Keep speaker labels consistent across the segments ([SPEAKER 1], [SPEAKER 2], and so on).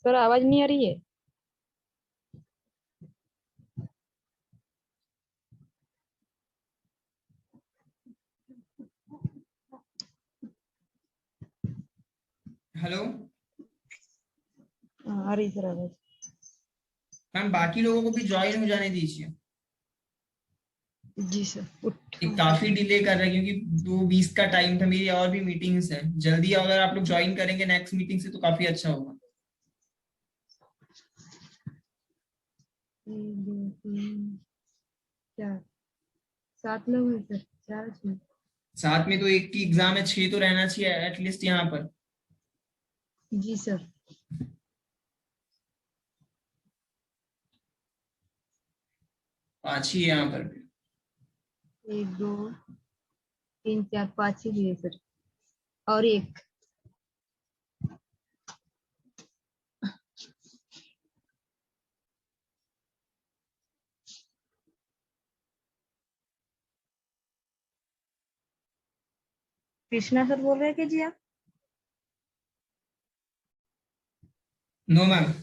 [SPEAKER 1] Sir आवाज नहीं आ रही है।
[SPEAKER 2] हेलो
[SPEAKER 1] आ रही सर आवाज।
[SPEAKER 2] मैम, बाकी लोगों को भी ज्वाइन हो जाने दीजिए।
[SPEAKER 1] जी सर।
[SPEAKER 2] ये काफी डिले कर रहा है क्योंकि 2:20 का टाइम था, मेरी और भी मीटिंग्स है। जल्दी अगर आप लोग ज्वाइन करेंगे नेक्स्ट मीटिंग से तो काफी अच्छा होगा।
[SPEAKER 1] 1 2 3 4 7 लोग हैं सर। 4 6।
[SPEAKER 2] साथ में तो एक की एग्जाम है, 6 तो रहना चाहिए एटलीस्ट यहाँ पर।
[SPEAKER 1] जी सर।
[SPEAKER 2] 5 ही है यहाँ पर भी।
[SPEAKER 1] 1 2 3 4 5 ही है सर। और एक। कृष्णा सर बोल रहे हैं कि जी आप?
[SPEAKER 2] No ma'am.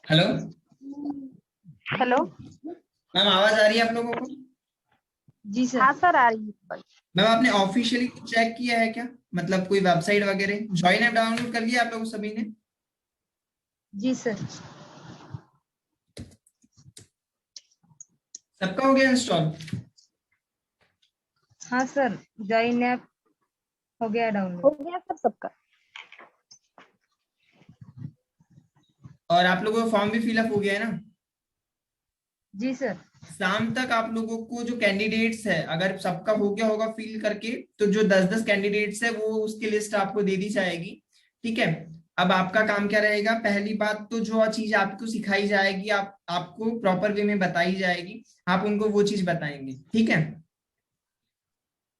[SPEAKER 2] Hello
[SPEAKER 3] hello.
[SPEAKER 2] Ma'am, आवाज आ रही है आप लोगों को?
[SPEAKER 1] जी सर।
[SPEAKER 3] हाँ सर, आ रही है।
[SPEAKER 2] मैम, आपने ऑफिशियली चेक किया है क्या? मतलब कोई वेबसाइट वगैरह ज्वाइन ऐप डाउनलोड कर लिया आप लोगों सभी ने?
[SPEAKER 1] जी सर।
[SPEAKER 2] सबका हो गया इंस्टॉल?
[SPEAKER 1] हाँ सर, जॉइन ऐप हो गया
[SPEAKER 3] हो
[SPEAKER 1] डाउनलोड।
[SPEAKER 3] गया सर सबका।
[SPEAKER 2] और आप लोगों का फॉर्म भी फिलअप हो गया है ना?
[SPEAKER 1] जी सर।
[SPEAKER 2] शाम तक आप लोगों को जो कैंडिडेट्स है, अगर सबका हो गया होगा फिल करके, तो जो 10-10 कैंडिडेट्स है वो उसकी लिस्ट आपको दे दी जाएगी। ठीक है। अब आपका काम क्या रहेगा? पहली बात तो जो चीज आपको सिखाई जाएगी, आपको प्रॉपर वे में बताई जाएगी, आप उनको वो चीज बताएंगे। ठीक है।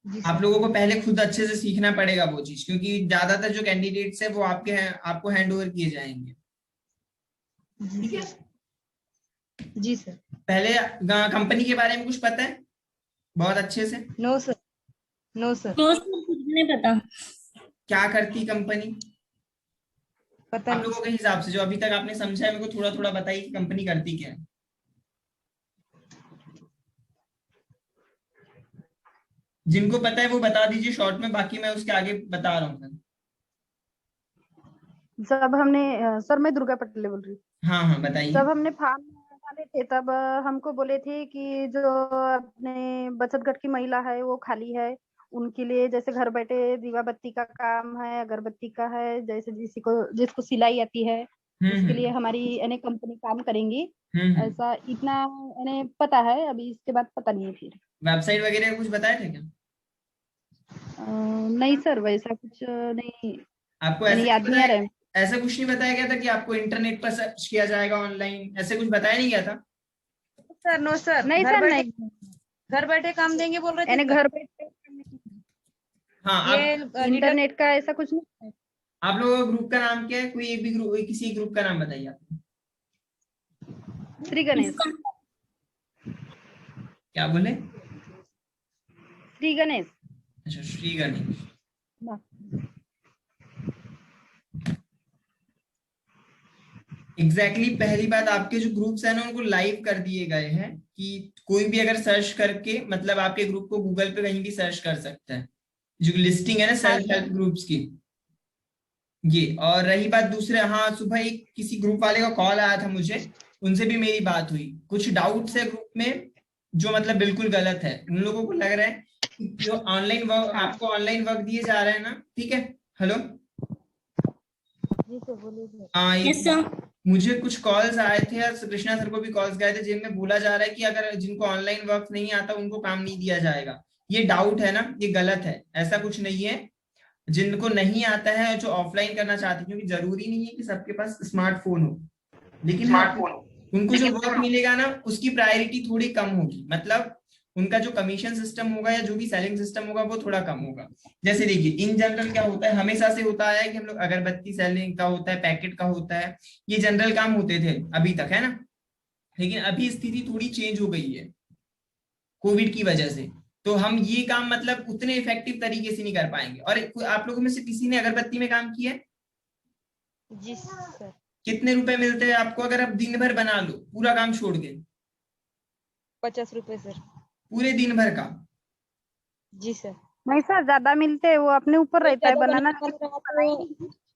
[SPEAKER 1] जी
[SPEAKER 2] आप
[SPEAKER 1] सर।
[SPEAKER 2] लोगों को पहले खुद अच्छे से सीखना पड़ेगा वो चीज, क्योंकि ज्यादातर जो कैंडिडेट्स है वो आपको हैंड ओवर किए जाएंगे।
[SPEAKER 1] जी
[SPEAKER 2] ठीक है।
[SPEAKER 1] सर। जी सर।
[SPEAKER 2] पहले कंपनी के बारे में कुछ पता है बहुत अच्छे से?
[SPEAKER 1] No sir. No sir.
[SPEAKER 4] No sir, कुछ नहीं पता।
[SPEAKER 2] क्या करती कंपनी
[SPEAKER 1] पता
[SPEAKER 2] आप
[SPEAKER 1] नहीं
[SPEAKER 2] लोगों के
[SPEAKER 1] सर।
[SPEAKER 2] हिसाब से? जो अभी तक आपने समझा है मेरे को थोड़ा थोड़ा बताइए कि कंपनी करती क्या है। जिनको पता है वो बता दीजिए शॉर्ट में, बाकी मैं उसके आगे बता रहा हूँ फिर।
[SPEAKER 3] जब हमने सर, मैं दुर्गा पटेल बोल रही हूँ।
[SPEAKER 2] हाँ हाँ, बताइए।
[SPEAKER 3] जब हमने फॉर्म डाले थे तब हमको बोले थे कि जो अपने बचत गट की महिला है वो खाली है, उनके लिए जैसे घर बैठे दीवा बत्ती का काम है, अगरबत्ती का है, जैसे जिसको सिलाई आती है उसके लिए
[SPEAKER 2] हम्म।
[SPEAKER 3] हमारी यानी कंपनी काम करेंगी।
[SPEAKER 2] हम्म।
[SPEAKER 3] ऐसा इतना यानी पता है, अभी इसके बाद पता नहीं है फिर।
[SPEAKER 2] वेबसाइट वगैरह कुछ बताए थे क्या?
[SPEAKER 3] नहीं सर, वैसा कुछ नहीं,
[SPEAKER 2] आपको ऐसे
[SPEAKER 3] यानी
[SPEAKER 2] नहीं
[SPEAKER 3] याद नहीं आ
[SPEAKER 2] बताया
[SPEAKER 3] रहा है।
[SPEAKER 2] ऐसा कुछ नहीं बताया गया था कि आपको इंटरनेट पर सर्च किया जाएगा ऑनलाइन? ऐसे कुछ बताया नहीं गया था?
[SPEAKER 1] सर। नो सर,
[SPEAKER 3] नहीं
[SPEAKER 1] घर
[SPEAKER 3] सर,
[SPEAKER 1] बैठे।
[SPEAKER 3] नहीं,
[SPEAKER 1] घर बैठे काम देंगे बोल रहे थे
[SPEAKER 3] यानी
[SPEAKER 1] सर।
[SPEAKER 3] घर बैठे
[SPEAKER 2] हाँ।
[SPEAKER 1] ये लीडर।
[SPEAKER 3] इंटरनेट का ऐसा कुछ नहीं है।
[SPEAKER 2] आप लोगों का ग्रुप का नाम क्या है? कोई एक भी ग्रुप, किसी ग्रुप का नाम बताइए आप।
[SPEAKER 3] श्री गणेश।
[SPEAKER 4] इसका
[SPEAKER 2] क्या बोले?
[SPEAKER 3] श्री गणेश।
[SPEAKER 2] अच्छा, श्री गणेश। पहली बात, आपके जो ग्रुप्स है ना उनको लाइव कर दिए गए हैं, कि कोई भी अगर सर्च करके, मतलब आपके ग्रुप को गूगल पे कहीं भी सर्च कर सकता है। जो लिस्टिंग है ना
[SPEAKER 3] हाँ
[SPEAKER 2] सेल्फ
[SPEAKER 3] सर।
[SPEAKER 2] हेल्प ग्रुप्स की, ये। और रही बात दूसरे, हाँ, सुबह एक किसी ग्रुप वाले का कॉल आया था मुझे, उनसे भी मेरी बात हुई। कुछ डाउट्स है ग्रुप में जो मतलब बिल्कुल गलत है। उन लोगों को लग रहा है कि जो ऑनलाइन वर्क,
[SPEAKER 3] हाँ
[SPEAKER 2] आपको ऑनलाइन वर्क दिए जा रहे हैं ना, ठीक है। हेलो।
[SPEAKER 1] जी सर, बोलिए सर।
[SPEAKER 2] हाँ,
[SPEAKER 4] यस सर।
[SPEAKER 2] मुझे कुछ कॉल्स आए थे और कृष्णा सर को भी कॉल्स गए थे जिनमें बोला जा रहा है कि अगर जिनको ऑनलाइन वर्क नहीं आता उनको काम नहीं दिया जाएगा। ये डाउट है ना, ये गलत है, ऐसा कुछ नहीं है। जिनको नहीं आता है जो ऑफलाइन करना चाहते हैं, क्योंकि जरूरी नहीं है कि सबके पास स्मार्टफोन हो, लेकिन हाँ उनको जो वर्क मिलेगा ना उसकी प्रायोरिटी थोड़ी कम होगी, मतलब उनका जो कमीशन सिस्टम होगा या जो भी सेलिंग सिस्टम होगा वो थोड़ा कम होगा। जैसे देखिए इन जनरल क्या होता है, हमेशा से होता है कि हम लोग अगरबत्ती सेलिंग का होता है, पैकेट का होता है, ये जनरल काम होते थे अभी तक, है ना। लेकिन अभी स्थिति थोड़ी चेंज हो गई है कोविड की वजह से, तो हम ये काम मतलब उतने इफेक्टिव तरीके से नहीं कर पाएंगे। और आप लोगों में से किसी ने अगरबत्ती में काम किया है?
[SPEAKER 1] जी सर।
[SPEAKER 2] कितने रुपए मिलते हैं आपको अगर आप दिन भर बना लो पूरा काम छोड़ के?
[SPEAKER 1] 50 रुपए सर।
[SPEAKER 2] पूरे दिन भर का?
[SPEAKER 1] जी सर।
[SPEAKER 3] नहीं सर, ज्यादा मिलते हैं, वो अपने ऊपर रहता है बनाना।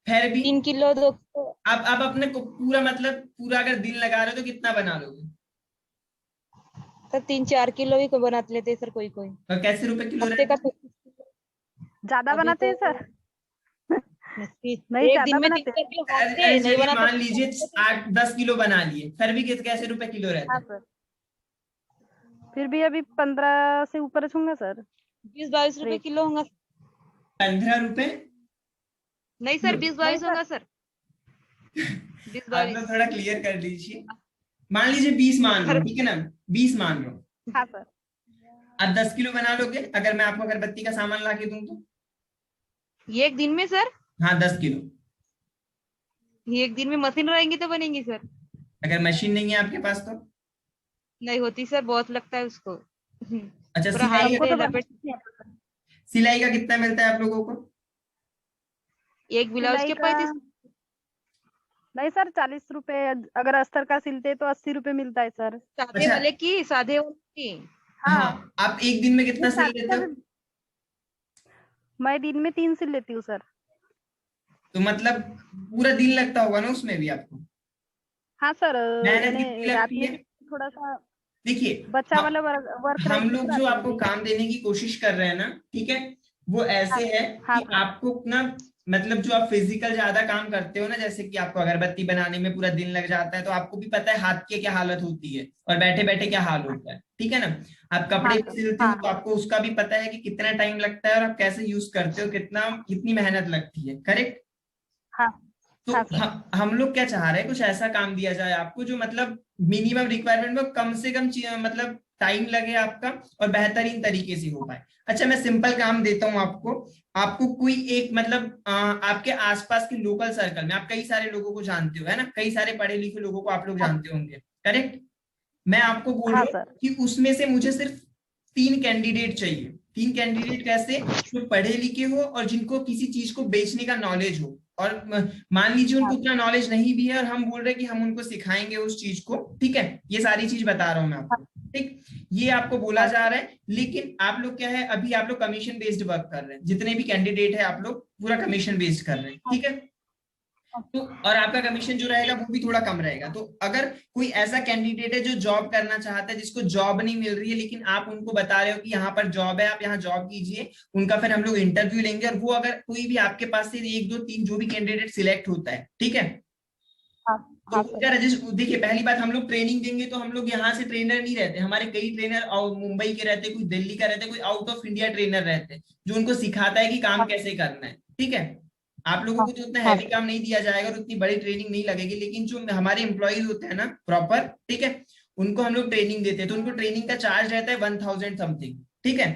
[SPEAKER 2] फिर भी
[SPEAKER 1] 3 किलो 2 किलो।
[SPEAKER 2] आप अपने को पूरा मतलब पूरा अगर दिन लगा रहे हो तो कितना बना लोगे?
[SPEAKER 1] सर 3-4 किलो भी बना लेते हैं सर कोई कोई।
[SPEAKER 2] और कैसे रुपए किलो
[SPEAKER 1] हफ्ते का
[SPEAKER 2] रहता है?
[SPEAKER 3] ज्यादा
[SPEAKER 1] अभी
[SPEAKER 3] बनाते हैं
[SPEAKER 1] तो
[SPEAKER 3] सर। नहीं,
[SPEAKER 1] एक
[SPEAKER 3] ज्यादा
[SPEAKER 1] दिन में
[SPEAKER 3] बनाते
[SPEAKER 1] 3-4
[SPEAKER 3] हैं।
[SPEAKER 1] किलो
[SPEAKER 2] अरे
[SPEAKER 1] खाते
[SPEAKER 2] अरे
[SPEAKER 1] नहीं
[SPEAKER 2] चलिए
[SPEAKER 1] बनाते।
[SPEAKER 2] मान लीजिए 8-10 किलो बना लिए, फिर भी कैसे रुपए किलो रहता
[SPEAKER 3] हाँ
[SPEAKER 2] है?
[SPEAKER 3] सर, फिर भी अभी 15 से ऊपर छूंगा सर।
[SPEAKER 1] 20-22 रुपए
[SPEAKER 3] रेट
[SPEAKER 1] किलो होगा।
[SPEAKER 2] 15 रुपए
[SPEAKER 1] नहीं सर,
[SPEAKER 2] किलो?
[SPEAKER 3] नहीं
[SPEAKER 1] 20-22
[SPEAKER 3] सर।
[SPEAKER 1] होगा सर।
[SPEAKER 2] आप लोग
[SPEAKER 1] 20-22
[SPEAKER 2] थोड़ा क्लियर कर लीजिए। मान लीजिए 20 मान लो,
[SPEAKER 1] सर।
[SPEAKER 2] ठीक है ना, 20 मान लो।
[SPEAKER 3] हाँ सर।
[SPEAKER 2] आप 10 किलो बना लोगे अगर मैं आपको अगरबत्ती का सामान ला के दूं तो?
[SPEAKER 1] ये एक दिन में सर?
[SPEAKER 2] हाँ 10 किलो।
[SPEAKER 1] ये एक दिन में मशीन रहेंगी तो बनेंगी सर।
[SPEAKER 2] अगर मशीन नहीं है आपके पास तो?
[SPEAKER 1] नहीं होती सर, बहुत लगता है उसको।
[SPEAKER 2] अच्छा
[SPEAKER 1] पूरा हाथ
[SPEAKER 2] सिलाई
[SPEAKER 3] हमको
[SPEAKER 2] का,
[SPEAKER 1] से
[SPEAKER 3] तो
[SPEAKER 1] लपेट।
[SPEAKER 3] बनाना नहीं आता सर।
[SPEAKER 2] सिलाई का कितना मिलता है आप लोगों को?
[SPEAKER 1] एक ब्लाउज
[SPEAKER 3] सिलाई
[SPEAKER 1] के
[SPEAKER 3] का
[SPEAKER 1] 35।
[SPEAKER 3] नहीं सर, 40 रुपए। अगर अस्तर का सिलते तो 80 रुपए मिलता है सर।
[SPEAKER 1] सादे
[SPEAKER 2] अच्छा
[SPEAKER 1] वाले की, सादे वाले की।
[SPEAKER 3] हाँ।
[SPEAKER 2] हाँ, आप एक दिन में कितना
[SPEAKER 3] नहीं
[SPEAKER 2] सिल
[SPEAKER 3] सादे
[SPEAKER 2] लेते हो?
[SPEAKER 3] सर, मैं दिन में 3 सिल लेती हूँ सर।
[SPEAKER 2] तो मतलब पूरा दिन लगता होगा ना उसमें भी आपको?
[SPEAKER 3] हाँ सर,
[SPEAKER 2] मेहनत
[SPEAKER 3] यानी
[SPEAKER 2] कितनी
[SPEAKER 3] रात
[SPEAKER 2] लगती
[SPEAKER 3] में
[SPEAKER 2] है?
[SPEAKER 3] भी थोड़ा सा
[SPEAKER 2] देखिए
[SPEAKER 3] बच्चा
[SPEAKER 2] हम
[SPEAKER 3] वाला वर्क
[SPEAKER 2] हम
[SPEAKER 3] रहती है
[SPEAKER 2] लोग
[SPEAKER 3] तो
[SPEAKER 2] जो
[SPEAKER 3] रात में
[SPEAKER 2] आपको
[SPEAKER 3] भी।
[SPEAKER 2] काम देने की कोशिश कर रहे हैं ना, ठीक है, वो
[SPEAKER 3] हाँ।
[SPEAKER 2] ऐसे है
[SPEAKER 3] हाँ
[SPEAKER 2] कि
[SPEAKER 3] सर।
[SPEAKER 2] आपको ना मतलब जो आप फिजिकल ज्यादा काम करते हो ना, जैसे कि आपको अगरबत्ती बनाने में पूरा दिन लग जाता है, तो आपको भी पता है हाथ की क्या हालत होती है और बैठे बैठे क्या हाल होता है, ठीक है ना। आप
[SPEAKER 3] हाँ
[SPEAKER 2] कपड़े भी
[SPEAKER 3] सर।
[SPEAKER 2] सिलते हो
[SPEAKER 3] हाँ
[SPEAKER 2] तो आपको उसका भी पता है कि कितना टाइम लगता है और आप कैसे यूज करते हो, कितना कितनी मेहनत लगती है, करेक्ट।
[SPEAKER 3] हाँ।
[SPEAKER 2] तो
[SPEAKER 3] हाँ सर।
[SPEAKER 2] हम लोग क्या चाह रहे हैं, कुछ ऐसा काम दिया जाए आपको जो मतलब मिनिमम रिक्वायरमेंट में कम से कम मतलब टाइम लगे आपका और बेहतरीन तरीके से हो पाए। अच्छा मैं सिंपल काम देता हूँ आपको। आपको कोई एक मतलब आपके आसपास के लोकल सर्कल में आप कई सारे लोगों को जानते हो, है ना, कई सारे पढ़े लिखे लोगों को आप लोग
[SPEAKER 3] हाँ।
[SPEAKER 2] जानते होंगे, करेक्ट। मैं आपको बोल
[SPEAKER 3] हाँ
[SPEAKER 2] रहा हूँ
[SPEAKER 3] सर।
[SPEAKER 2] कि उसमें से मुझे सिर्फ 3 कैंडिडेट चाहिए। 3 कैंडिडेट कैसे? जो पढ़े लिखे हो और जिनको किसी चीज को बेचने का नॉलेज हो, और मान लीजिए उनको
[SPEAKER 3] हाँ।
[SPEAKER 2] उतना नॉलेज नहीं भी है और हम बोल रहे हैं कि हम उनको सिखाएंगे उस चीज को, ठीक है, ये सारी चीज बता रहा हूं मैं
[SPEAKER 3] हाँ।
[SPEAKER 2] आपको, ठीक। ये आपको बोला
[SPEAKER 3] हाँ।
[SPEAKER 2] जा रहा है, लेकिन आप लोग क्या है, अभी आप लोग कमीशन बेस्ड वर्क कर रहे हैं, जितने भी कैंडिडेट है आप लोग पूरा कमीशन बेस्ड कर रहे हैं, ठीक है। तो और आपका कमीशन जो रहेगा वो भी थोड़ा कम रहेगा। तो अगर कोई ऐसा कैंडिडेट है जो जॉब करना चाहता है, जिसको जॉब नहीं मिल रही है, लेकिन आप उनको बता रहे हो कि यहाँ पर जॉब है, आप यहाँ जॉब कीजिए, उनका फिर हम लोग इंटरव्यू लेंगे, और वो अगर कोई भी आपके पास से 1 2 3 जो भी कैंडिडेट सिलेक्ट होता है, ठीक है,
[SPEAKER 3] हाँ।
[SPEAKER 2] तो
[SPEAKER 3] हाँ
[SPEAKER 2] उनका
[SPEAKER 3] सर।
[SPEAKER 2] रजिस्टर, देखिए पहली बात हम लोग ट्रेनिंग देंगे तो हम लोग यहाँ से ट्रेनर नहीं रहते, हमारे कई ट्रेनर मुंबई के रहते, कोई दिल्ली का रहते, कोई आउट ऑफ इंडिया ट्रेनर रहते हैं जो उनको सिखाता है कि काम
[SPEAKER 3] हाँ।
[SPEAKER 2] कैसे करना है, ठीक है। आप लोगों
[SPEAKER 3] हाँ।
[SPEAKER 2] को तो उतना
[SPEAKER 3] हाँ
[SPEAKER 2] हैवी
[SPEAKER 3] सर।
[SPEAKER 2] काम नहीं दिया जाएगा और उतनी बड़ी ट्रेनिंग नहीं लगेगी, लेकिन जो हमारे एम्प्लॉयज होते हैं ना प्रॉपर, ठीक है, उनको हम लोग ट्रेनिंग देते हैं, तो उनको ट्रेनिंग का चार्ज रहता है 1000 समथिंग, ठीक है।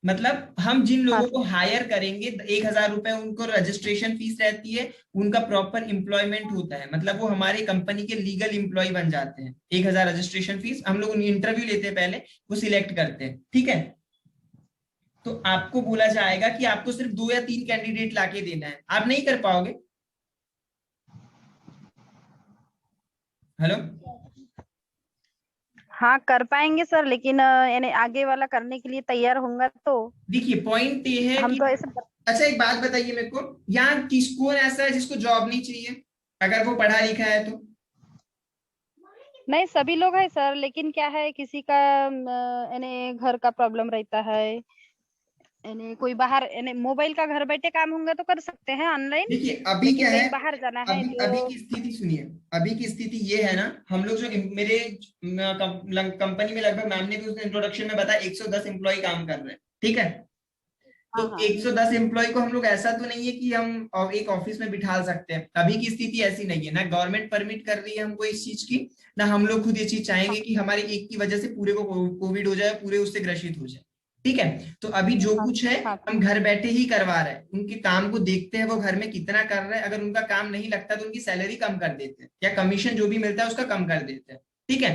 [SPEAKER 2] मतलब हम जिन
[SPEAKER 3] हाँ
[SPEAKER 2] लोगों
[SPEAKER 3] सर।
[SPEAKER 2] को हायर करेंगे 1000 रुपए उनको रजिस्ट्रेशन फीस रहती है, उनका प्रॉपर एम्प्लॉयमेंट होता है, मतलब वो हमारे कंपनी के लीगल एम्प्लॉय बन जाते हैं। 1000 रजिस्ट्रेशन फीस, हम लोग इंटरव्यू लेते हैं पहले, वो सिलेक्ट करते हैं, ठीक है। तो आपको बोला जाएगा कि आपको सिर्फ 2 या 3 कैंडिडेट लाके देना है, आप नहीं कर पाओगे? हेलो।
[SPEAKER 3] हाँ कर पाएंगे सर, लेकिन यानी आगे वाला करने के लिए तैयार होऊंगा तो।
[SPEAKER 2] देखिए पॉइंट ये है
[SPEAKER 3] हम
[SPEAKER 2] कि,
[SPEAKER 3] तो ऐसे
[SPEAKER 2] अच्छा एक बात बताइए मेरे को, यहाँ कौन ऐसा है जिसको जॉब नहीं चाहिए अगर वो पढ़ा लिखा है तो?
[SPEAKER 3] नहीं, सभी लोग हैं सर, लेकिन क्या है, किसी का यानी घर का प्रॉब्लम रहता है, यानी कोई बाहर यानी मोबाइल का घर बैठे काम होंगे तो कर सकते हैं ऑनलाइन,
[SPEAKER 2] देखिए अभी
[SPEAKER 3] लेकिन
[SPEAKER 2] क्या है,
[SPEAKER 3] कहीं बाहर जाना है
[SPEAKER 2] अभी
[SPEAKER 3] तो।
[SPEAKER 2] अभी की स्थिति सुनिए, अभी की स्थिति ये है ना, हम लोग जो मेरे कंपनी में लगभग मैम ने भी उस इंट्रोडक्शन में बताया 110 एम्प्लॉय काम कर रहे हैं, ठीक है। तो
[SPEAKER 3] हाँ हाँ
[SPEAKER 2] 110 एम्प्लॉय को हम लोग ऐसा तो नहीं है कि हम एक ऑफिस में बिठा सकते हैं, अभी की स्थिति ऐसी नहीं है, ना गवर्नमेंट परमिट कर रही है हमको इस चीज की, ना हम लोग खुद ये चीज चाहेंगे कि हमारे एक की वजह से पूरे को कोविड हो जाए, पूरे उससे ग्रसित हो जाए, ठीक है। तो अभी जो
[SPEAKER 3] हाँ
[SPEAKER 2] कुछ है
[SPEAKER 3] हाँ
[SPEAKER 2] हम घर बैठे ही करवा रहे हैं, उनके काम को देखते हैं वो घर में कितना कर रहे हैं, अगर उनका काम नहीं लगता तो उनकी सैलरी कम कर देते हैं या कमीशन जो भी मिलता है उसका कम कर देते हैं, ठीक है।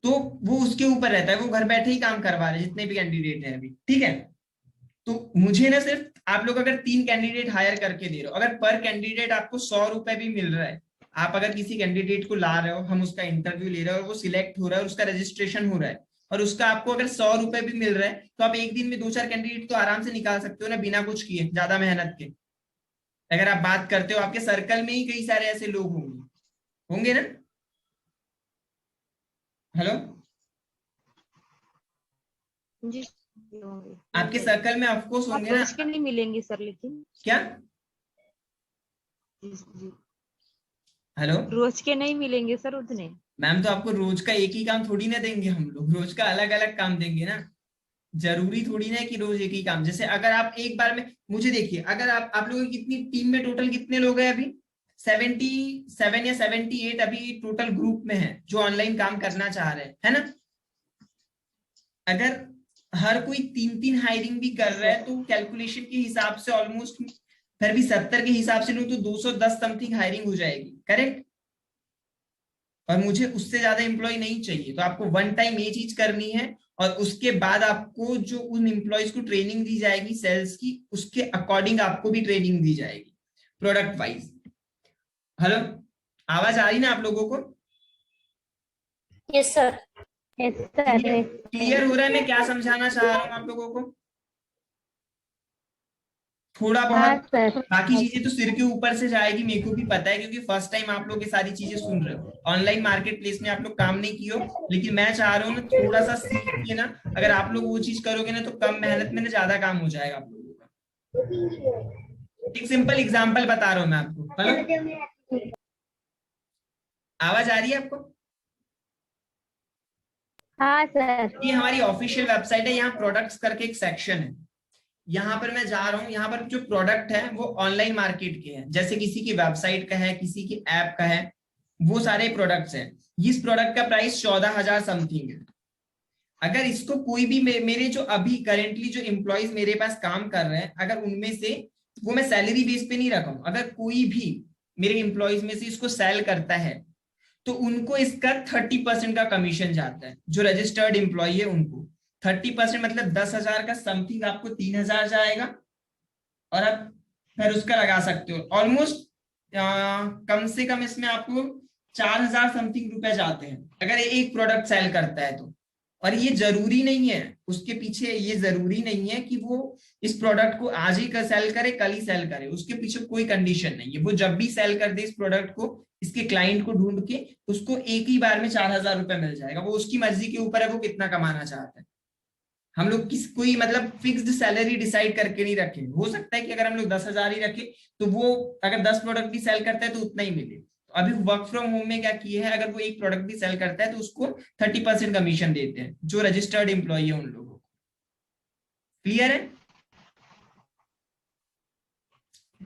[SPEAKER 2] तो वो उसके ऊपर रहता है, वो घर बैठे ही काम करवा रहे हैं जितने भी कैंडिडेट हैं अभी, ठीक है। तो मुझे ना सिर्फ आप लोग अगर 3 कैंडिडेट हायर करके दे रहे हो, अगर पर कैंडिडेट आपको 100 रुपए भी मिल रहा है, आप अगर किसी कैंडिडेट को ला रहे हो, हम उसका इंटरव्यू ले रहे हो और वो सिलेक्ट हो रहा है, उसका रजिस्ट्रेशन हो रहा है और उसका आपको अगर 100 रुपए भी मिल रहा है, तो आप एक दिन में 2-4 कैंडिडेट तो आराम से निकाल सकते हो ना, बिना कुछ किए, ज्यादा मेहनत के। अगर आप बात करते हो, आपके सर्कल में ही कई सारे ऐसे लोग होंगे, होंगे ना। हेलो,
[SPEAKER 1] जी होंगे
[SPEAKER 2] आपके
[SPEAKER 1] होंगे।
[SPEAKER 2] सर्कल में ऑफकोर्स
[SPEAKER 1] हाँ,
[SPEAKER 2] होंगे ना।
[SPEAKER 1] रोज के नहीं मिलेंगे सर, लेकिन
[SPEAKER 2] क्या?
[SPEAKER 1] जी
[SPEAKER 2] हेलो
[SPEAKER 1] रोज के नहीं मिलेंगे सर उतने।
[SPEAKER 2] मैम, तो आपको रोज का एक ही काम थोड़ी ना देंगे, हम लोग रोज का अलग अलग काम देंगे ना, जरूरी थोड़ी ना है कि रोज एक ही काम। जैसे अगर आप एक बार में, मुझे देखिए, अगर आप लोगों की कितनी टीम में टोटल कितने लोग हैं अभी, 77 या 78 अभी टोटल ग्रुप में है जो ऑनलाइन काम करना चाह रहे हैं, है ना। अगर हर कोई 3-3 हायरिंग भी कर रहा है तो कैलकुलेशन के हिसाब से ऑलमोस्ट, फिर भी 70 के हिसाब से लूं तो 210 समथिंग हायरिंग हो जाएगी, करेक्ट। और मुझे उससे ज्यादा एम्प्लॉय नहीं चाहिए, तो आपको वन टाइम ये चीज करनी है और उसके बाद आपको जो उन एम्प्लॉयज को ट्रेनिंग दी जाएगी सेल्स की, उसके अकॉर्डिंग आपको भी ट्रेनिंग दी जाएगी प्रोडक्ट वाइज। हेलो, आवाज आ रही ना आप लोगों को?
[SPEAKER 4] Yes sir. Yes sir.
[SPEAKER 2] Clear clear हो रहा है मैं क्या समझाना चाह रहा हूँ आप लोगों को? थोड़ा
[SPEAKER 4] हाँ
[SPEAKER 2] बहुत।
[SPEAKER 4] सर।
[SPEAKER 2] बाकी चीजें तो सिर के ऊपर से जाएगी, मेरे को भी पता है, क्योंकि फर्स्ट टाइम आप लोग ये सारी चीजें सुन रहे हो, ऑनलाइन मार्केट प्लेस में आप लोग काम नहीं किए हो, लेकिन मैं चाह रहा हूँ ना थोड़ा सा सीख के ना, अगर आप लोग वो चीज करोगे ना तो कम मेहनत में ना ज्यादा काम हो जाएगा आप लोगों का। एक सिंपल एग्जाम्पल बता रहा हूँ मैं आपको। हेलो, आवाज आ रही है आपको?
[SPEAKER 4] हाँ सर।
[SPEAKER 2] ये हमारी ऑफिशियल वेबसाइट है, यहाँ प्रोडक्ट्स करके एक सेक्शन है, यहाँ पर मैं जा रहा हूँ, यहाँ पर जो प्रोडक्ट है वो ऑनलाइन मार्केट के हैं, जैसे किसी की वेबसाइट का है, किसी की ऐप का है, वो सारे प्रोडक्ट्स हैं। इस प्रोडक्ट का प्राइस 14,000 समथिंग है। अगर इसको कोई भी मेरे जो अभी करेंटली जो एम्प्लॉयज मेरे पास काम कर रहे हैं, अगर उनमें से, वो मैं सैलरी बेस पे नहीं रखा हूं, अगर कोई भी मेरे एम्प्लॉयज में से इसको सेल करता है तो उनको इसका 30% का कमीशन जाता है, जो रजिस्टर्ड एम्प्लॉय है उनको 30%, मतलब 10,000 का समथिंग आपको 3,000 जाएगा, और आप फिर उसका लगा सकते हो ऑलमोस्ट कम से कम इसमें आपको 4,000 समथिंग रुपए जाते हैं अगर एक प्रोडक्ट सेल करता है तो। और ये जरूरी नहीं है, उसके पीछे ये जरूरी नहीं है कि वो इस प्रोडक्ट को आज ही सेल करे, कल ही सेल करे, उसके पीछे कोई कंडीशन नहीं है, वो जब भी सेल कर दे इस प्रोडक्ट को, इसके क्लाइंट को ढूंढ के उसको एक ही बार में 4,000 रुपए मिल जाएगा, वो उसकी मर्जी के ऊपर है वो कितना कमाना चाहता है। हम लोग किस कोई मतलब फिक्स्ड सैलरी डिसाइड करके नहीं रखे, हो सकता है कि अगर हम लोग 10,000 ही रखे तो वो अगर 10 प्रोडक्ट भी सेल करता है तो उतना ही मिले। तो अभी वर्क फ्रॉम होम में क्या किए है, अगर वो एक प्रोडक्ट भी सेल करता है तो उसको 30% कमीशन देते हैं, जो रजिस्टर्ड एम्प्लॉय है उन लोगों को। क्लियर है?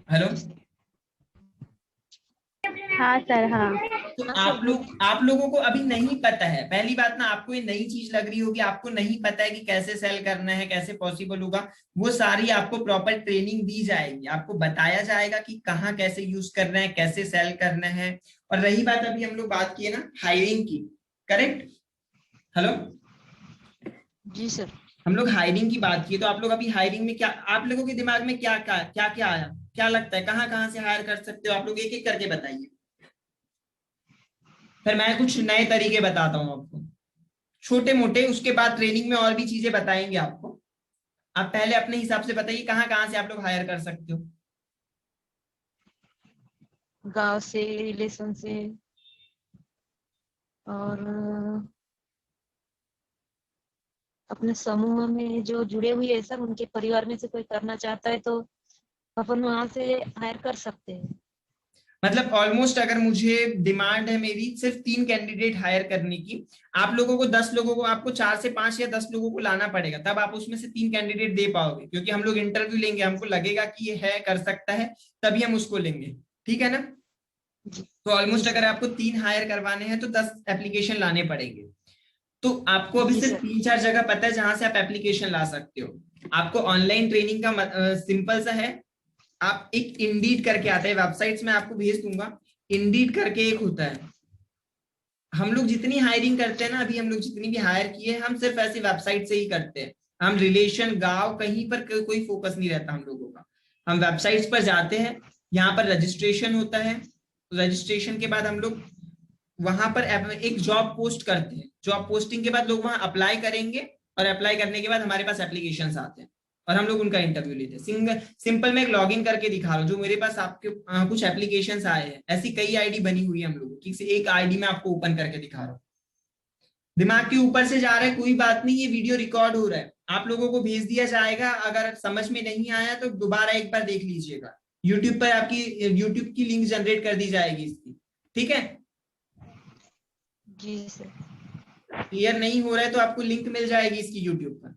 [SPEAKER 2] हेलो,
[SPEAKER 4] हाँ सर। हाँ।
[SPEAKER 2] तो आप लोगों को अभी नहीं पता है, पहली बात ना, आपको ये नई चीज लग रही होगी, आपको नहीं पता है कि कैसे सेल करना है, कैसे पॉसिबल होगा, वो सारी आपको प्रॉपर ट्रेनिंग दी जाएगी, आपको बताया जाएगा कि कहाँ कैसे यूज करना है, कैसे सेल करना है। और रही बात, अभी हम लोग बात किए ना हायरिंग की, करेक्ट। हेलो,
[SPEAKER 1] जी सर।
[SPEAKER 2] हम लोग हायरिंग की बात की, तो आप लोग अभी हायरिंग में क्या, आप लोगों के दिमाग में क्या क्या क्या क्या आया, क्या लगता है कहाँ कहाँ से हायर कर सकते हो आप लोग, एक एक करके बताइए, फिर मैं कुछ नए तरीके बताता हूँ आपको, छोटे मोटे, उसके बाद ट्रेनिंग में और भी चीजें बताएंगे आपको। आप पहले अपने हिसाब से बताइए कहाँ कहाँ से आप लोग हायर कर सकते हो।
[SPEAKER 1] गांव से, रिलेशन से, और
[SPEAKER 5] अपने समूह में जो जुड़े हुए हैं सब, उनके परिवार में से कोई करना चाहता है तो अपन वहां से हायर कर सकते हैं।
[SPEAKER 2] मतलब ऑलमोस्ट अगर मुझे डिमांड है मेरी सिर्फ 3 कैंडिडेट हायर करने की, आप लोगों को 10 लोगों को, आपको 4 से 5 या 10 लोगों को लाना पड़ेगा, तब आप उसमें से 3 कैंडिडेट दे पाओगे, क्योंकि हम लोग इंटरव्यू लेंगे, हमको लगेगा कि ये है, कर सकता है, तभी हम उसको लेंगे। ठीक है ना? तो ऑलमोस्ट अगर आपको 3 हायर करवाने हैं तो 10 एप्लीकेशन लाने पड़ेंगे। तो आपको अभी सिर्फ 3-4 जगह पता है जहां से आप एप्लीकेशन ला सकते हो। आपको ऑनलाइन ट्रेनिंग का सिंपल सा है, आप एक इंडीड करके आता है, वेबसाइट्स में आपको भेज दूंगा, इंडीड करके एक होता है। हम लोग जितनी हायरिंग करते हैं ना, अभी हम लोग जितनी भी हायर किए हैं, हम सिर्फ ऐसी वेबसाइट से ही करते हैं। हम रिलेशन, गांव, कहीं पर कोई फोकस नहीं रहता हम लोगों का। हम वेबसाइट्स पर जाते हैं, यहाँ पर रजिस्ट्रेशन होता है, तो रजिस्ट्रेशन के बाद हम लोग वहां पर एक जॉब पोस्ट करते हैं। जॉब पोस्टिंग के बाद लोग वहां अप्लाई करेंगे, और अप्लाई करने के बाद हमारे पास एप्लीकेशंस आते हैं और हम लोग उनका इंटरव्यू लेते हैं। सिंपल मैं एक लॉगिन करके दिखा रहा हूँ, जो मेरे पास आपके कुछ एप्लीकेशंस आए हैं, ऐसी कई आईडी बनी हुई है हम लोगों की। एक आईडी में आपको ओपन करके दिखा रहा हूँ। दिमाग के ऊपर से जा रहा है, कोई बात नहीं, ये वीडियो रिकॉर्ड हो रहा है, आप लोगों को भेज दिया जाएगा। अगर समझ में नहीं आया तो दोबारा एक बार देख लीजिएगा। यूट्यूब पर आपकी यूट्यूब की लिंक जनरेट कर दी जाएगी इसकी। ठीक है
[SPEAKER 5] जी सर।
[SPEAKER 2] क्लियर नहीं हो रहा है तो आपको लिंक मिल जाएगी इसकी यूट्यूब पर।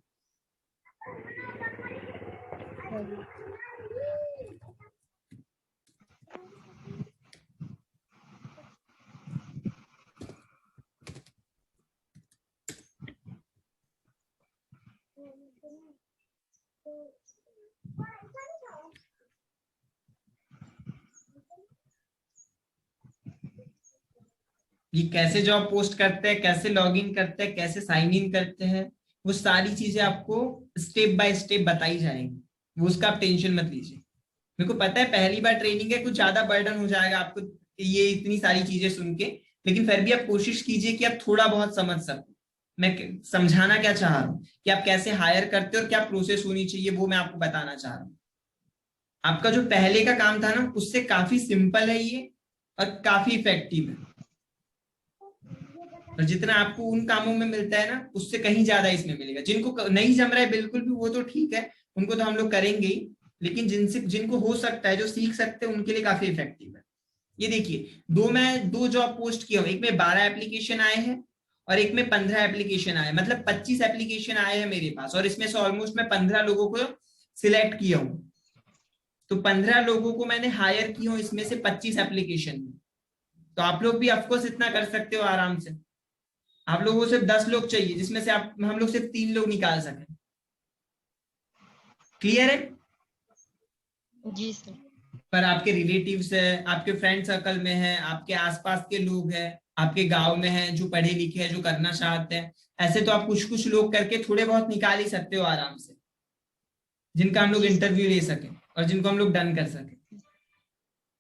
[SPEAKER 2] ये कैसे जॉब पोस्ट करते हैं, कैसे लॉगिन करते हैं, कैसे साइन इन करते हैं, वो सारी चीजें आपको स्टेप बाय स्टेप बताई जाएंगी। वो उसका आप टेंशन मत लीजिए। मेरे को पता है पहली बार ट्रेनिंग है, कुछ ज्यादा बर्डन हो जाएगा आपको ये इतनी सारी चीजें सुन के, लेकिन फिर भी आप कोशिश कीजिए कि आप थोड़ा बहुत समझ सको। मैं समझाना क्या चाह रहा हूँ कि आप कैसे हायर करते हो और क्या प्रोसेस होनी चाहिए, वो मैं आपको बताना चाह रहा हूँ। आपका जो पहले का काम था ना, उससे काफी सिंपल है ये और काफी इफेक्टिव है। और जितना आपको उन कामों में मिलता है ना, उससे कहीं ज्यादा इसमें मिलेगा। जिनको नहीं जम रहा है बिल्कुल भी, वो तो ठीक है, उनको तो हम लोग करेंगे ही, लेकिन जिनको हो सकता है, जो सीख सकते हैं, उनके लिए काफी इफेक्टिव है। ये देखिए, दो जॉब पोस्ट किया हूं, एक में 12 एप्लीकेशन आए हैं और एक में 15 एप्लीकेशन आए, मतलब 25 एप्लीकेशन आए हैं मेरे पास, और इसमें से ऑलमोस्ट मैं 15 लोगों को सिलेक्ट किया हूं। तो 15 लोगों को मैंने हायर किया हूं इसमें से 25 एप्लीकेशन में। तो आप लोग भी ऑफकोर्स इतना कर सकते हो आराम से। आप लोगों को सिर्फ 10 लोग चाहिए, जिसमें से हम लोग सिर्फ 3 लोग निकाल सकें। क्लियर है?
[SPEAKER 5] जी सर।
[SPEAKER 2] पर आपके रिलेटिव्स है, आपके फ्रेंड सर्कल में है, आपके आसपास के लोग हैं, आपके गांव में हैं जो पढ़े लिखे हैं, जो करना चाहते हैं, ऐसे तो आप कुछ लोग करके थोड़े बहुत निकाल ही सकते हो आराम से, जिनका हम लोग इंटरव्यू ले सकें और जिनको हम लोग डन कर सकें।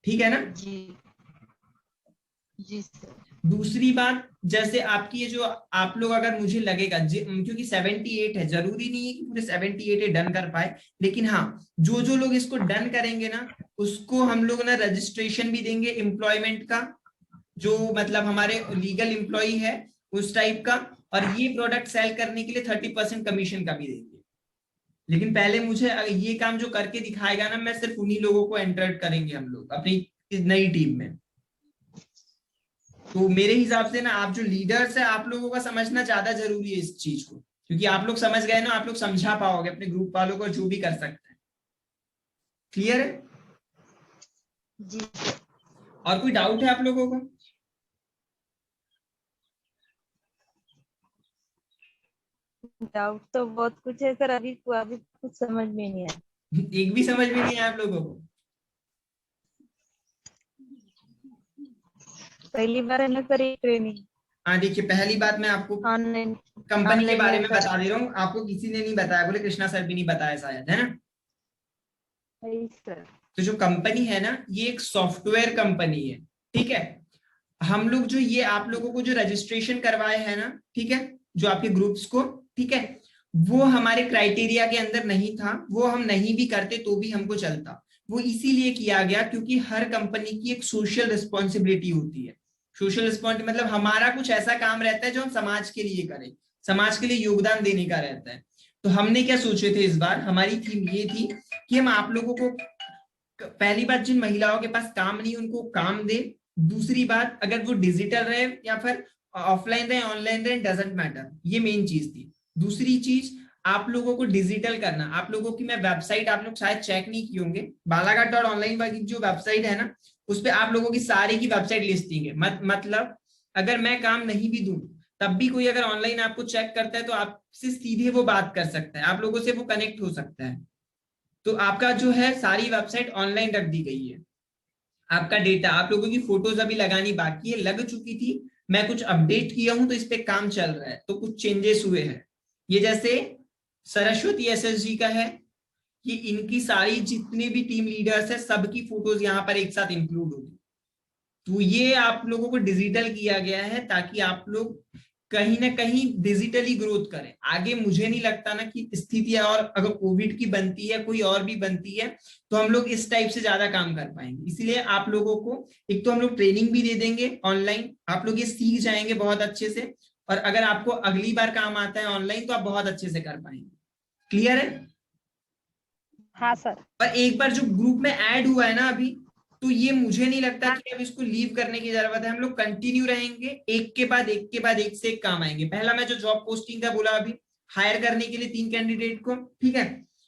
[SPEAKER 2] ठीक है ना?
[SPEAKER 5] जी जी सर।
[SPEAKER 2] दूसरी बात, जैसे आपकी ये जो आप लोग, अगर मुझे लगेगा क्योंकि 78 है, जरूरी नहीं है कि पूरे 78 डन कर पाए, लेकिन हाँ, जो लोग इसको डन करेंगे ना, उसको हम लोग ना रजिस्ट्रेशन भी देंगे एम्प्लॉयमेंट का, जो मतलब हमारे लीगल एम्प्लॉय है उस टाइप का, और ये प्रोडक्ट सेल करने के लिए 30% कमीशन का भी देंगे। लेकिन पहले मुझे ये काम जो करके दिखाएगा ना, मैं सिर्फ उन्हीं लोगों को एंटर करेंगे हम लोग अपनी नई टीम में। तो मेरे हिसाब से ना, आप जो लीडर्स है, आप लोगों का समझना ज्यादा जरूरी है इस चीज को, क्योंकि आप लोग समझ गए ना, आप लोग समझा पाओगे अपने ग्रुप वालों को, जो भी कर सकते हैं। क्लियर है?
[SPEAKER 5] जी।
[SPEAKER 2] और कोई डाउट है आप लोगों को?
[SPEAKER 5] डाउट तो बहुत कुछ है सर, अभी कुछ समझ में नहीं आया।
[SPEAKER 2] एक भी समझ में नहीं आया आप लोगों को?
[SPEAKER 5] पहली बार है ना सर ये ट्रेनिंग।
[SPEAKER 2] हाँ देखिए, पहली बात मैं आपको
[SPEAKER 5] ऑनलाइन
[SPEAKER 2] कंपनी के बारे में बता दे रहा हूँ, आपको किसी ने नहीं बताया, बोले कृष्णा सर भी नहीं बताया शायद, है ना?
[SPEAKER 5] सर।
[SPEAKER 2] तो जो कंपनी है ना, ये एक सॉफ्टवेयर कंपनी है। ठीक है? हम लोग जो ये आप लोगों को जो रजिस्ट्रेशन करवाए हैं ना, ठीक है, जो आपके ग्रुप्स को, ठीक है, वो हमारे क्राइटेरिया के अंदर नहीं था, वो हम नहीं भी करते तो भी हमको चलता। वो इसीलिए किया गया क्योंकि हर कंपनी की एक सोशल रिस्पॉन्सिबिलिटी होती है। सोशल रिस्पॉन्सिबिलिटी मतलब हमारा कुछ ऐसा काम रहता है जो हम समाज के लिए करें, समाज के लिए योगदान देने का रहता है। तो हमने क्या सोचे थे, इस बार हमारी थीम ये थी कि हम आप लोगों को, पहली बात, जिन महिलाओं के पास काम नहीं उनको काम दे। दूसरी बात, अगर वो डिजिटल रहे या फिर ऑफलाइन रहे ऑनलाइन रहे, डजेंट मैटर, ये मेन चीज थी। दूसरी चीज, आप लोगों को डिजिटल करना। आप लोगों की मैं वेबसाइट, आप लोग शायद चेक नहीं किए होंगे, बालाघाट.ऑनलाइन वाली जो वेबसाइट है ना, उस पर आप लोगों की सारी की वेबसाइट लिस्टिंग है। मतलब अगर मैं काम नहीं भी दूं तब भी कोई अगर ऑनलाइन आपको चेक करता है तो आपसे सीधे वो बात कर सकता है, आप लोगों से वो कनेक्ट हो सकता है। तो आपका जो है सारी वेबसाइट ऑनलाइन रख दी गई है। आपका डेटा, आप लोगों की फोटोज अभी लगानी बाकी है, लग चुकी थी, मैं कुछ अपडेट किया हूं तो इस पे काम चल रहा है, तो कुछ चेंजेस हुए हैं। ये जैसे सरस्वती एसएसजी का है, कि इनकी सारी जितने भी टीम लीडर्स है सबकी फोटोज यहाँ पर एक साथ इंक्लूड होगी। तो ये आप लोगों को डिजिटल किया गया है ताकि आप लोग कहीं ना कहीं डिजिटली ग्रोथ करें आगे। मुझे नहीं लगता ना कि स्थितियां और अगर कोविड की बनती है, कोई और भी बनती है, तो हम लोग इस टाइप से ज्यादा काम कर पाएंगे। इसलिए आप लोगों को एक तो हम लोग ट्रेनिंग भी दे देंगे ऑनलाइन, आप लोग ये सीख जाएंगे बहुत अच्छे से, और अगर आपको अगली बार काम आता है ऑनलाइन तो आप बहुत अच्छे से कर पाएंगे। क्लियर है?
[SPEAKER 3] हाँ सर।
[SPEAKER 2] पर एक बार जो ग्रुप में ऐड हुआ है ना अभी, तो ये मुझे नहीं लगता कि अब इसको लीव करने की जरूरत है। हम लोग कंटिन्यू रहेंगे, एक के बाद एक के बाद एक से एक काम आएंगे। पहला मैं जो जॉब पोस्टिंग का बोला अभी, हायर करने के लिए 3 कैंडिडेट को, ठीक है,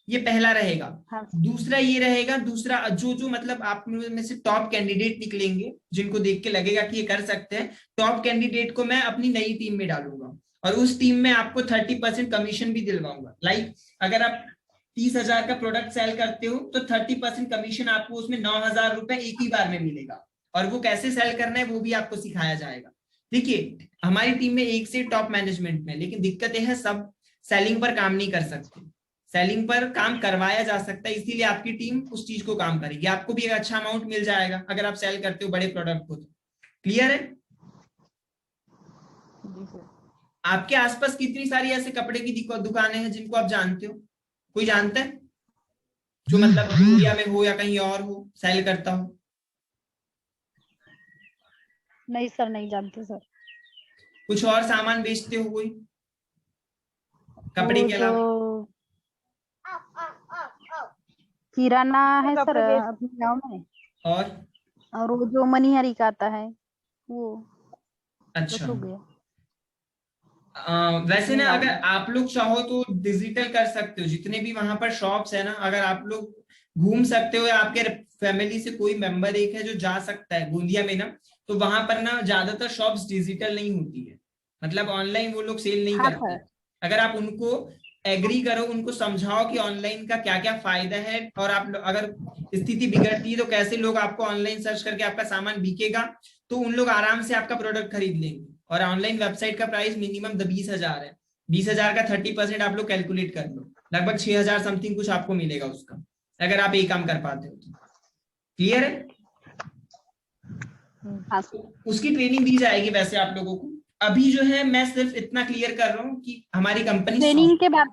[SPEAKER 2] ये पहला रहेगा।
[SPEAKER 3] हाँ।
[SPEAKER 2] दूसरा ये रहेगा, दूसरा जो मतलब आप में से टॉप कैंडिडेट निकलेंगे जिनको देख के लगेगा कि ये कर सकते हैं, टॉप कैंडिडेट को मैं अपनी नई टीम में डालूंगा, और उस टीम में आपको 30% कमीशन भी दिलवाऊंगा। लाइक अगर आप 30,000 का प्रोडक्ट सेल करते हो तो 30% कमीशन आपको उसमें 9,000 रुपए एक ही बार में मिलेगा, और वो कैसे सेल करना है वो भी आपको सिखाया जाएगा। देखिए हमारी टीम में एक से टॉप मैनेजमेंट में, लेकिन दिक्कत यह है सब सेलिंग पर काम नहीं कर सकते। सेलिंग पर काम करवाया जा सकता है, इसीलिए आपकी टीम उस चीज को काम करेगी। आपको भी एक अच्छा अमाउंट मिल जाएगा अगर आप सेल करते हो बड़े प्रोडक्ट को। तो क्लियर है? आपके आसपास कितनी सारी ऐसे कपड़े की दुकानें हैं जिनको आप जानते हो? कोई जानता है जो मतलब इंडिया में हो या कहीं और हो, सेल करता हो?
[SPEAKER 3] नहीं सर, नहीं जानते सर।
[SPEAKER 2] कुछ और सामान बेचते हो कोई कपड़े
[SPEAKER 3] वो
[SPEAKER 2] के
[SPEAKER 3] जो
[SPEAKER 2] अलावा?
[SPEAKER 3] किराना है सर अपने गांव में,
[SPEAKER 2] और
[SPEAKER 3] वो जो मनिहारी का आता है वो।
[SPEAKER 2] अच्छा,
[SPEAKER 3] बस हो गया।
[SPEAKER 2] वैसे ना
[SPEAKER 3] गाँव
[SPEAKER 2] अगर
[SPEAKER 3] में।
[SPEAKER 2] आप लोग चाहो तो डिजिटल कर सकते हो, जितने भी वहां पर शॉप्स है ना, अगर आप लोग घूम सकते हो या आपके फैमिली से कोई मेंबर एक है जो जा सकता है गोंदिया में ना, तो वहां पर ना ज्यादातर शॉप्स डिजिटल नहीं होती है, मतलब ऑनलाइन वो लोग सेल नहीं
[SPEAKER 3] हाँ
[SPEAKER 2] करते।
[SPEAKER 3] सर।
[SPEAKER 2] अगर आप उनको एग्री करो, उनको समझाओ कि ऑनलाइन का क्या क्या फायदा है, और आप अगर स्थिति बिगड़ती है तो कैसे लोग आपको ऑनलाइन सर्च करके आपका सामान बिकेगा, तो उन लोग आराम से आपका प्रोडक्ट खरीद लेंगे। और ऑनलाइन वेबसाइट का प्राइस मिनिमम 20,000 है। 20,000 का 30% आप लोग कैलकुलेट कर लो, लगभग 6,000 समथिंग कुछ आपको मिलेगा उसका, अगर आप एक काम कर पाते हो तो। क्लियर है?
[SPEAKER 3] हाँ
[SPEAKER 2] तो उसकी ट्रेनिंग दी जाएगी वैसे आप लोगों को। अभी जो है मैं सिर्फ इतना क्लियर कर रहा हूँ कि हमारी कंपनी
[SPEAKER 3] ट्रेनिंग के बाद,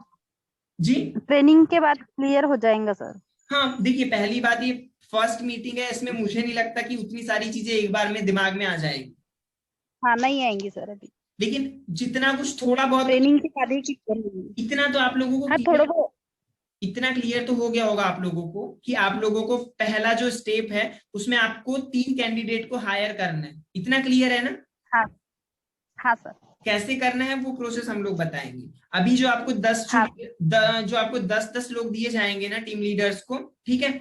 [SPEAKER 2] जी,
[SPEAKER 3] ट्रेनिंग के बाद क्लियर हो जाएगा सर।
[SPEAKER 2] हाँ देखिए पहली बात ये फर्स्ट मीटिंग है, इसमें मुझे नहीं लगता कि उतनी सारी चीजें एक बार में दिमाग में आ जाएगी,
[SPEAKER 3] हाँ नहीं आएंगी सर अभी।
[SPEAKER 2] लेकिन जितना कुछ थोड़ा बहुत
[SPEAKER 3] ट्रेनिंग के बाद ही क्लियर होगी।
[SPEAKER 2] इतना तो आप लोगों को
[SPEAKER 3] हाँ थोड़ा
[SPEAKER 2] क्लियर,
[SPEAKER 3] बहुत।
[SPEAKER 2] इतना क्लियर तो हो गया होगा आप लोगों को कि आप लोगों को पहला जो स्टेप है उसमें आपको 3 कैंडिडेट को हायर करना है। इतना क्लियर है ना?
[SPEAKER 3] हाँ हाँ सर।
[SPEAKER 2] कैसे करना है वो प्रोसेस हम लोग बताएंगे। अभी जो आपको 10
[SPEAKER 3] हाँ
[SPEAKER 2] जो आपको 10-10 लोग दिए जाएंगे ना टीम लीडर्स को, ठीक है,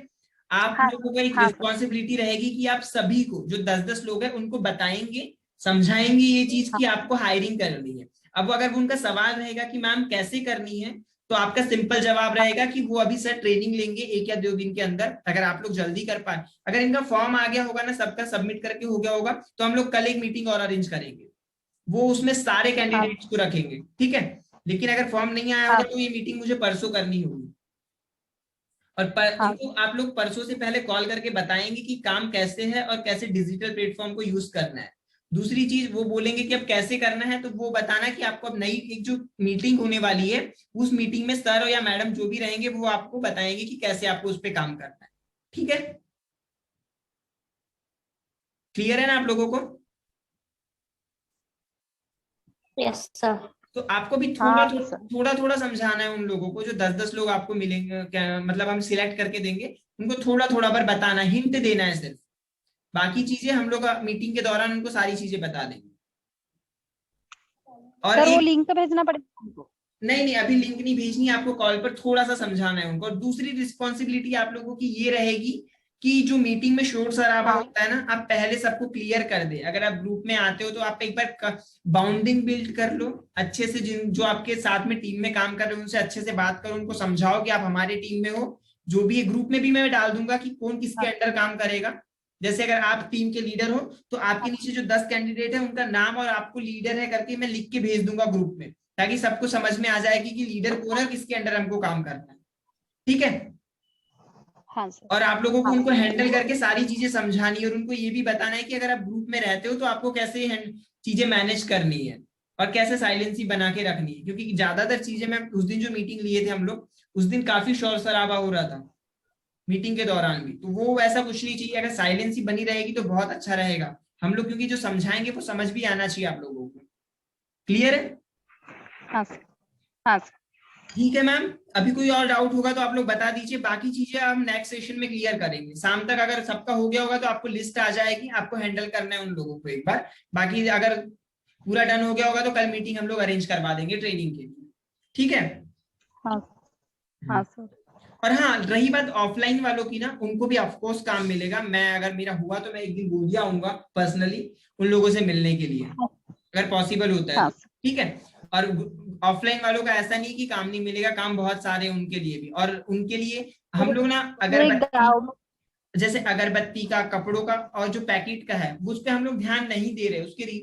[SPEAKER 2] आप
[SPEAKER 3] हाँ
[SPEAKER 2] लोगों का एक
[SPEAKER 3] हाँ सर।
[SPEAKER 2] रिस्पॉन्सिबिलिटी रहेगी कि आप सभी को जो 10-10 लोग हैं उनको बताएंगे, समझाएंगे ये चीज
[SPEAKER 3] हाँ
[SPEAKER 2] कि आपको हायरिंग करनी है। अब अगर उनका सवाल रहेगा कि मैम कैसे करनी है, तो आपका सिंपल जवाब रहेगा कि वो अभी सर ट्रेनिंग लेंगे 1 या 2 दिन के अंदर, अगर आप लोग जल्दी कर पाए। अगर इनका फॉर्म आ गया होगा ना, सबका सबमिट करके हो गया होगा, तो हम लोग कल एक मीटिंग और अरेंज करेंगे, वो उसमें सारे
[SPEAKER 3] हाँ
[SPEAKER 2] कैंडिडेट्स को रखेंगे, ठीक है। लेकिन अगर फॉर्म नहीं आया
[SPEAKER 3] हाँ
[SPEAKER 2] होगा तो ये मीटिंग मुझे परसों करनी होगी, और
[SPEAKER 3] हाँ
[SPEAKER 2] उनको आप लोग परसों से पहले कॉल करके बताएंगे कि काम कैसे है और कैसे डिजिटल प्लेटफॉर्म को यूज करना है। दूसरी चीज वो बोलेंगे कि अब कैसे करना है, तो वो बताना कि आपको अब नई एक जो मीटिंग होने वाली है, उस मीटिंग में सर या मैडम जो भी रहेंगे वो आपको बताएंगे कि कैसे आपको उस पर काम करना है। ठीक है? क्लियर है ना आप लोगों को?
[SPEAKER 4] Yes sir.
[SPEAKER 2] तो आपको भी
[SPEAKER 3] हाँ सर।
[SPEAKER 2] थोड़ा थोड़ा समझाना है उन लोगों को, जो 10-10 लोग आपको मिलेंगे, मतलब हम सिलेक्ट करके देंगे, उनको थोड़ा थोड़ा बार बताना, हिंट देना है सिर्फ। बाकी चीजें हम लोग मीटिंग के दौरान उनको सारी चीजें बता देंगे। और
[SPEAKER 3] सर वो
[SPEAKER 2] एक,
[SPEAKER 3] लिंक भेजना पड़ेगा हमको?
[SPEAKER 2] नहीं नहीं, अभी लिंक नहीं भेजनी है आपको, कॉल पर थोड़ा सा समझाना है उनको। और दूसरी रिस्पॉन्सिबिलिटी आप लोगों की ये रहेगी कि जो मीटिंग में शोर शराबा
[SPEAKER 3] हाँ
[SPEAKER 2] होता है ना, आप पहले सबको क्लियर कर दे। अगर आप ग्रुप में आते हो तो आप एक बार बाउंडिंग बिल्ड कर लो अच्छे से, जिन जो आपके साथ में टीम में काम कर रहे हो उनसे अच्छे से बात करो, उनको समझाओ कि आप हमारे टीम में हो। जो भी ग्रुप में भी मैं डाल दूंगा कि कौन किसके
[SPEAKER 3] हाँ
[SPEAKER 2] अंडर काम करेगा। जैसे अगर आप टीम के लीडर हो तो आपके नीचे जो 10 कैंडिडेट है उनका नाम और आपको लीडर है करके मैं लिख के भेज दूंगा ग्रुप में, ताकि सबको समझ में आ जाएगी कि लीडर कौन है, किसके अंडर हमको काम करना है। ठीक है।
[SPEAKER 3] हाँ सर।
[SPEAKER 2] और आप लोगों को
[SPEAKER 3] हाँ
[SPEAKER 2] उनको
[SPEAKER 3] सर।
[SPEAKER 2] हैंडल करके सारी चीजें समझानी है, और उनको ये भी बताना है कि अगर आप ग्रुप में रहते हो तो आपको कैसे चीजें मैनेज करनी है और कैसे साइलेंसी बना के रखनी है। क्योंकि ज्यादातर चीजें, मैं उस दिन जो मीटिंग लिए थे हम लोग, उस दिन काफी शोर शराबा हो रहा था मीटिंग के दौरान भी, तो वो वैसा कुछ नहीं चाहिए। अगर साइलेंसी बनी रहेगी तो बहुत अच्छा रहेगा। हम लोग क्योंकि जो समझाएंगे वो समझ भी आना चाहिए आप लोगों को। क्लियर है?
[SPEAKER 3] हाँ सर। हाँ सर।
[SPEAKER 2] ठीक है मैम। अभी कोई और डाउट होगा तो आप लोग बता दीजिए, बाकी चीजें हम नेक्स्ट सेशन में क्लियर करेंगे। शाम तक अगर सबका हो गया होगा तो आपको लिस्ट आ जाएगी, आपको हैंडल करना है उन लोगों को एक बार। बाकी अगर पूरा डन हो गया होगा तो कल मीटिंग हम लोग अरेंज करवा देंगे ट्रेनिंग के लिए। ठीक है।
[SPEAKER 3] हाँ। हाँ सर।
[SPEAKER 2] और हाँ, रही बात ऑफलाइन वालों की ना, उनको भी ऑफकोर्स काम मिलेगा। मैं अगर मेरा हुआ तो मैं एक दिन गोंदिया आऊंगा पर्सनली उन लोगों से मिलने के लिए, अगर पॉसिबल होता है
[SPEAKER 3] हाँ
[SPEAKER 2] तो।
[SPEAKER 3] सर।
[SPEAKER 2] ठीक है। और ऑफलाइन वालों का ऐसा नहीं कि काम नहीं मिलेगा, काम बहुत सारे हैं उनके लिए भी। और उनके लिए हम लोग ना
[SPEAKER 3] मेरे
[SPEAKER 2] अगरबत्ती,
[SPEAKER 3] गाँव में।
[SPEAKER 2] जैसे अगरबत्ती का, कपड़ों का और जो पैकेट का है, उस पे हम लोग ध्यान नहीं दे रहे।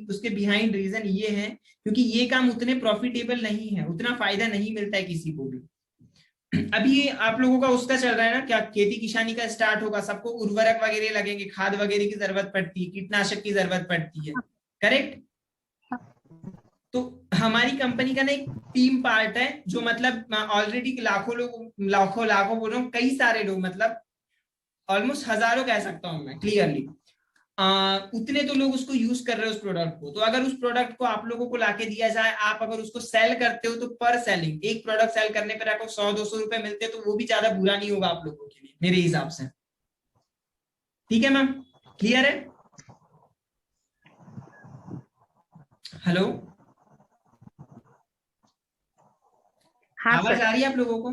[SPEAKER 2] उसके बिहाइंड रीजन ये है क्योंकि ये काम उतने प्रॉफिटेबल नहीं है, उतना फायदा नहीं मिलता है किसी को भी। अभी आप लोगों का उसका चल रहा है ना, क्या खेती किसानी का स्टार्ट होगा, सबको उर्वरक वगैरह लगेंगे, खाद वगैरह की जरूरत पड़ती है, कीटनाशक की जरूरत पड़ती है। करेक्ट। तो हमारी कंपनी का ना एक टीम पार्ट है जो मतलब ऑलरेडी लाखों लोग, लाखों लाखों बोल रहा हूँ, कई सारे लोग, मतलब ऑलमोस्ट हजारों कह सकता हूँ मैं क्लियरली, उतने तो लोग उसको यूज कर रहे हैं उस प्रोडक्ट को। तो अगर उस प्रोडक्ट को आप लोगों को लाके दिया जाए, आप अगर उसको सेल करते हो तो पर सेलिंग, एक प्रोडक्ट सेल करने पर आपको 100-200 रुपए मिलते हैं, तो वो भी ज्यादा बुरा नहीं होगा आप लोगों के लिए मेरे हिसाब से। ठीक है मैम, क्लियर है? हेलो,
[SPEAKER 3] हाँ
[SPEAKER 2] आवाज
[SPEAKER 3] सर।
[SPEAKER 2] आ रही है आप लोगों को?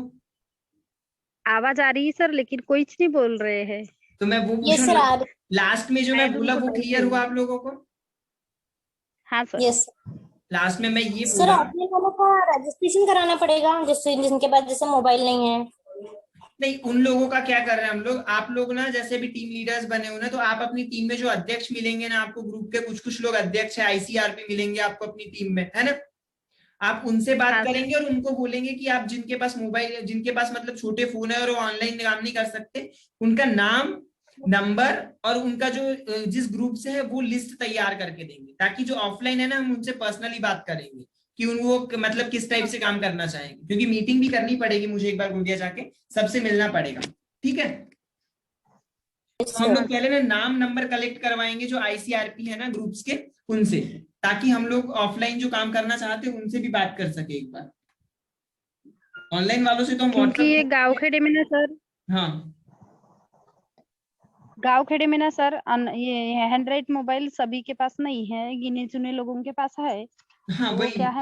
[SPEAKER 3] आवाज आ रही है सर, लेकिन कुछ नहीं बोल रहे हैं।
[SPEAKER 2] तो मैं वो
[SPEAKER 6] यस
[SPEAKER 2] पूछूं,
[SPEAKER 6] सर आ रही।
[SPEAKER 2] लास्ट में जो मैं
[SPEAKER 3] शायद
[SPEAKER 2] बोला
[SPEAKER 3] उनको
[SPEAKER 2] वो
[SPEAKER 3] डाउट
[SPEAKER 2] क्लियर हुआ
[SPEAKER 3] हुआ।
[SPEAKER 2] आप लोगों को?
[SPEAKER 3] हाँ सर।
[SPEAKER 6] यस
[SPEAKER 2] लास्ट में मैं ये
[SPEAKER 6] सर,
[SPEAKER 2] बोला,
[SPEAKER 6] ऑफलाइन वालों का रजिस्ट्रेशन कराना पड़ेगा, जिससे जिनके पास जैसे मोबाइल नहीं है।
[SPEAKER 2] नहीं उन लोगों का क्या कर रहे हैं हम लोग, आप लोग ना जैसे भी टीम लीडर्स बने हो ना, तो आप अपनी टीम में जो अध्यक्ष मिलेंगे ना आपको, ग्रुप के कुछ कुछ लोग अध्यक्ष है, आईसीआरपी मिलेंगे आपको अपनी टीम में, है ना। आप उनसे बात
[SPEAKER 3] हाँ सर।
[SPEAKER 2] करेंगे और उनको बोलेंगे कि आप जिनके पास मोबाइल, जिनके पास मतलब छोटे फोन है और वो ऑनलाइन काम नहीं कर सकते, उनका नाम, नंबर और उनका जो जिस ग्रुप से है वो लिस्ट तैयार करके देंगे, ताकि जो ऑफलाइन है ना हम उनसे पर्सनली बात करेंगे कि वो मतलब किस टाइप से काम करना चाहेंगे। क्योंकि मीटिंग भी करनी पड़ेगी मुझे, एक बार गोंदिया जाके सबसे मिलना पड़ेगा। ठीक है।
[SPEAKER 6] यस
[SPEAKER 2] तो हम लोग
[SPEAKER 6] सर।
[SPEAKER 2] पहले ना नाम नंबर कलेक्ट करवाएंगे जो आईसीआरपी है ना ग्रुप्स के, उनसे, ताकि हम लोग ऑफलाइन जो काम करना चाहते हैं उनसे भी बात कर सके एक बार। ऑनलाइन वालों से तो हम
[SPEAKER 3] क्योंकि ये
[SPEAKER 2] व्हाट्सएप,
[SPEAKER 3] गांव खेड़े में ना सर,
[SPEAKER 2] हाँ
[SPEAKER 3] गांव खेड़े में ना सर, ये हैंड राइट मोबाइल सभी के पास नहीं है, गिने चुने लोगों के पास है।
[SPEAKER 2] हाँ
[SPEAKER 3] वो
[SPEAKER 2] वही
[SPEAKER 3] क्या है